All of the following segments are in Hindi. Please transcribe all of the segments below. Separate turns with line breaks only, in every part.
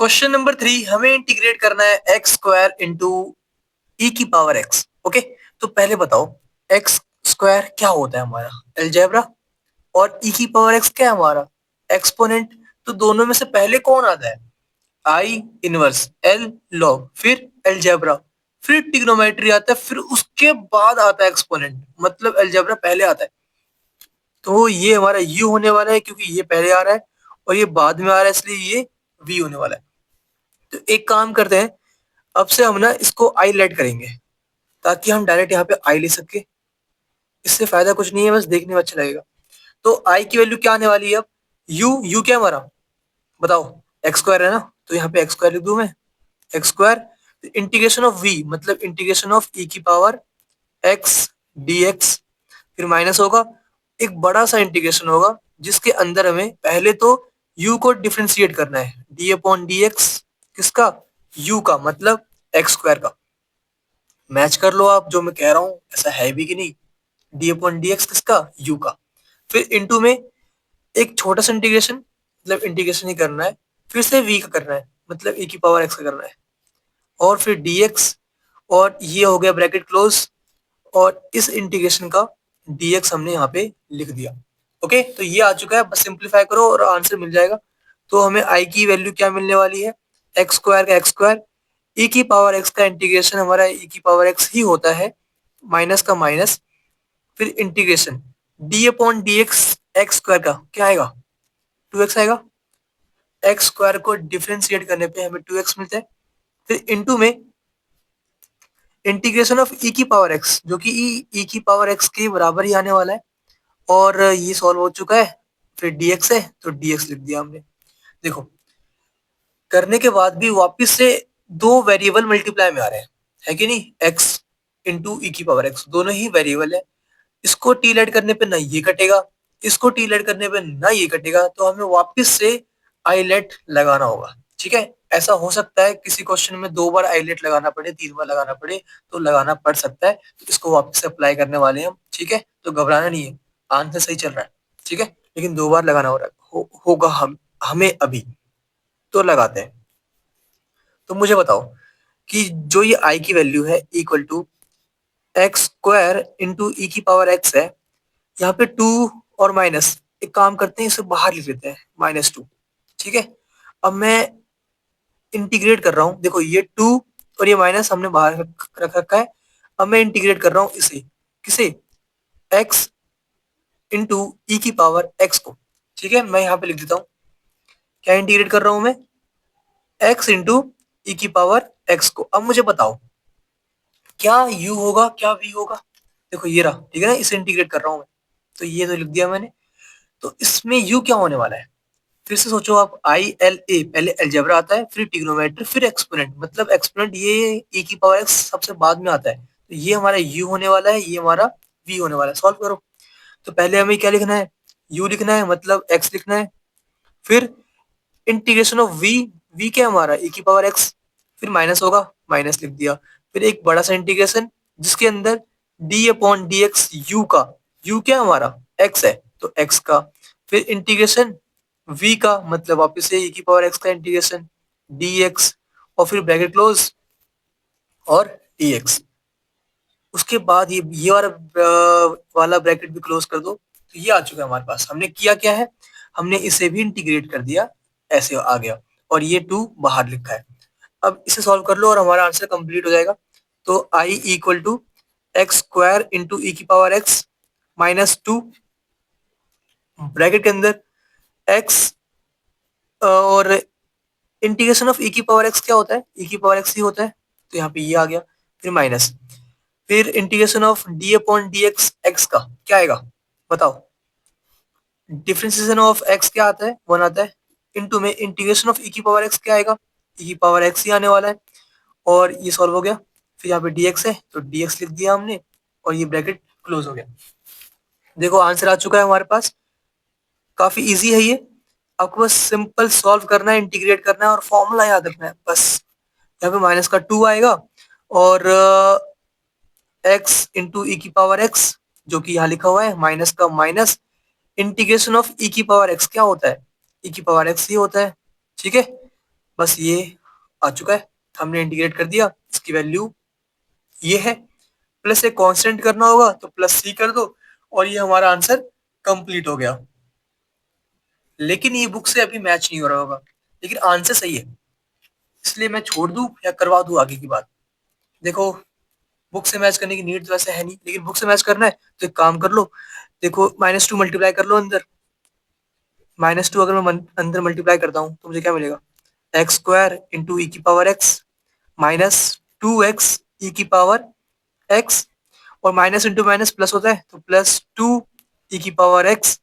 क्वेश्चन नंबर 3 हमें इंटीग्रेट करना है एक्स स्क्वायर इंटू ई की पावर एक्स। ओके, तो पहले बताओ एक्स स्क्वायर क्या होता है हमारा अलजेब्रा, और ई की पावर एक्स क्या है हमारा एक्सपोनेंट। तो दोनों में से पहले कौन आता है? आई इनवर्स एल लॉग, फिर अलजेब्रा, फिर ट्रिग्नोमेट्री आता है, फिर उसके बाद आता है एक्सपोनेंट, मतलब अलजेब्रा पहले आता है। तो ये हमारा यू होने वाला है क्योंकि ये पहले आ रहा है और ये बाद में आ रहा है, इसलिए ये वी होने वाला है। तो एक काम करते हैं, अब से हम ना इसको आई लेट करेंगे ताकि हम डायरेक्ट यहाँ पे आई ले सके। इससे फायदा कुछ नहीं है, बस देखने में अच्छा लगेगा। तो आई की वैल्यू क्या आने वाली है अब? यू क्या हमारा बताओ, एक्स स्क्वायर है ना, तो यहाँ पे एक्स स्क्वायर लिख दूं मैं, X square integration of V मतलब इंटीग्रेशन ऑफ ई की पावर एक्स डी एक्स, फिर माइनस होगा, एक बड़ा सा इंटीग्रेशन होगा जिसके अंदर हमें पहले तो u को डिफरेंशिएट करना है, डी अपॉन डी एक्स किसका, u का मतलब एक्स स्क्वायर का। मैच कर लो आप जो मैं कह रहा हूँ, ऐसा है भी कि नहीं, डी अपॉन डी एक्स किसका, u का। फिर इनटू में एक छोटा सा इंटीग्रेशन, मतलब इंटीग्रेशन ही करना है, फिर से v का करना है मतलब e की पावर x का करना है, और फिर dx, और ये हो गया ब्रैकेट क्लोज, और इस इंटीग्रेशन का dx हमने यहाँ पे लिख दिया। ओके, तो ये आ चुका है, बस सिंप्लीफाई करो और आंसर मिल जाएगा। तो हमें i की वैल्यू क्या मिलने वाली है, एक्स स्क्वायर का एक्स स्क्वायर, e की पावर x का इंटीग्रेशन हमारा e की पावर x ही होता है, माइनस का माइनस, फिर integration d upon D x x square का क्या आएगा, 2x आएगा। एक्स स्क्वायर को डिफरेंशिएट करने पे हमें 2x मिलता है, फिर इनटू में इंटीग्रेशन ऑफ ई की पावर एक्स जो कि ई की पावर एक्स के बराबर ही आने वाला है, और ये सॉल्व हो चुका है। फिर dx है तो dx लिख दिया हमने। देखो, करने के बाद भी वापस से दो वेरिएबल मल्टीप्लाई में आ रहे हैं, है कि नहीं, x इंटू ई की पावर एक्स दोनों ही वेरिएबल है। इसको टी लेट करने पे ना ये कटेगा, इसको टी लेट करने पे ना ये कटेगा, तो हमें वापस से आई लेट लगाना होगा। ठीक है, ऐसा हो सकता है किसी क्वेश्चन में 2 बार आई लेट लगाना पड़े, 3 बार लगाना पड़े, तो लगाना पड़ सकता है। तो इसको वापस से अप्लाई करने वाले हैं हम। ठीक है, तो घबराना नहीं है, आंसर सही चल रहा है। ठीक है, लेकिन 2 बार लगाना हो रहा है, होगा हमें अभी, तो लगाते हैं। तो मुझे बताओ कि जो ये आई की वैल्यू है equal to x square into e की पावर एक्स है, यहाँ पे 2 और माइनस, एक काम करते हैं इसे बाहर लिख लेते हैं, -2। ठीक है, अब मैं इंटीग्रेट कर रहा हूँ, देखो ये 2 और ये माइनस हमने बाहर रख रखा है। अब मैं इंटीग्रेट कर रहा हूँ इसे, किसे, x इंटू ई की पावर x को। ठीक है, मैं यहाँ पे लिख देता हूँ, क्या इंटीग्रेट कर रहा हूँ मैं, x इंटू ई की पावर x को। अब मुझे बताओ क्या u होगा क्या v होगा। देखो ये रहा, ठीक है ना, इसे इंटीग्रेट कर रहा हूँ मैं, तो ये तो लिख दिया मैंने। तो इसमें u क्या होने वाला है, फिर से सोचो आप, आई एल ए पहले अलजेब्रा आता है, फिर ट्रिग्नोमेट्री, फिर एक्सपोनेंट, मतलब एक्सपोनेंट ये e की पावर x सबसे बाद में आता है। तो ये हमारा u होने वाला है, ये हमारा v होने वाला है। सॉल्व करो। तो पहले हमें क्या लिखना है, u लिखना है मतलब x लिखना है, फिर इंटीग्रेशन ऑफ v, v क्या है हमारा e की पावर x, फिर माइनस होगा, माइनस लिख दिया, फिर एक बड़ा सा इंटीग्रेशन जिसके अंदर d upon D x you का, u क्या है हमारा x है तो x का, फिर इंटीग्रेशन v का मतलब वापस से e की पावर x का इंटीग्रेशन dx, और फिर ब्रैकेट क्लोज और dx। उसके बाद ये वाला ब्रैकेट भी क्लोज कर दो। तो ये आ चुका है हमारे पास। हमने किया क्या है, हमने इसे भी इंटीग्रेट कर दिया, ऐसे आ गया, और ये 2 बाहर लिखा है। अब इसे सॉल्व कर लो और हमारा आंसर कंप्लीट हो जाएगा। तो I equal to x square into e की पावर एक्स -2, ब्रैकेट के अंदर x, और इंटीग्रेशन ऑफ ई की पावर एक्स क्या होता है, ई की पावर एक्स ही होता है, तो यहाँ पे ये आ गया, फिर माइनस, फिर integration of D upon D x x का क्या आएगा बताओ, डिफरेंशिएशन ऑफ एक्स क्या आता है, 1 आता है, इनटू में इंटीग्रेशन ऑफ ई की पावर एक्स क्या आएगा, ई की पावर एक्स ही आने वाला है, और ये सॉल्व हो गया। फिर यहाँ पे dx है तो dx लिख दिया हमने, और ये ब्रैकेट क्लोज हो गया। देखो आंसर आ चुका है हमारे पास, काफी इजी है ये। आपको बस सिंपल सॉल्व करना है, इंटीग्रेट करना है और फॉर्मूला याद रखना है बस। यहाँ पे माइनस का 2 आएगा, और x इंटू ई की पावर x जो कि यहाँ लिखा हुआ है, माइनस का माइनस, इंटीग्रेशन ऑफ ई की पावर x क्या होता है, ई की पावर x ही होता है। ठीक है, बस ये आ चुका है, हमने इंटीग्रेट कर दिया, इसकी वैल्यू ये है। प्लस एक कांस्टेंट करना होगा तो प्लस सी कर दो और ये हमारा आंसर कंप्लीट हो गया। लेकिन ये बुक से अभी मैच नहीं हो रहा होगा, लेकिन आंसर सही है, इसलिए मैं छोड़ दूं या करवा दूं आगे की बात। देखो, बुक से मैच करने की नीड तो वैसे है नहीं, लेकिन बुक से मैच करना है तो एक काम कर लो। देखो, -2 मल्टीप्लाई कर लो अंदर। -2 अगर मैं अंदर मल्टीप्लाई करता हूँ तो मुझे क्या मिलेगा? x² इंटू ई की पावर x -2x ई की पावर x, और माइनस इंटू माइनस प्लस होता है तो +2 ई की पावर x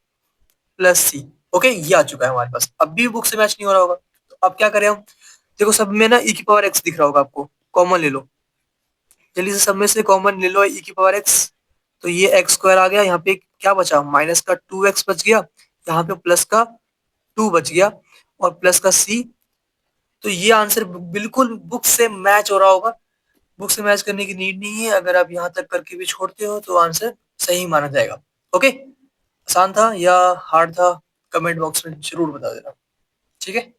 प्लस सी। ओके, ये आ चुका है हमारे पास। अब भी बुक से मैच नहीं हो रहा होगा, तो अब क्या करें हम? देखो, सब में ना ई की पावर x दिख रहा होगा आपको, कॉमन ले लो। जल्दी से सब में से कॉमन ले लो ई की पावर x। तो ये x² आ गया, यहाँ पे क्या बचा? माइनस का 2x बच गया, यहाँ पे प्लस का 2 बच गया, और प्लस का c। तो ये आंसर बिल्कुल बुक से मैच हो रहा होगा। बुक से मैच करने की नीड नहीं है, अगर आप यहाँ तक करके भी छोड़ते हो तो आंसर सही माना जाएगा। ओके, आसान था या हार्ड था? कमेंट बॉक्स में जरूर बता देना। ठीक है।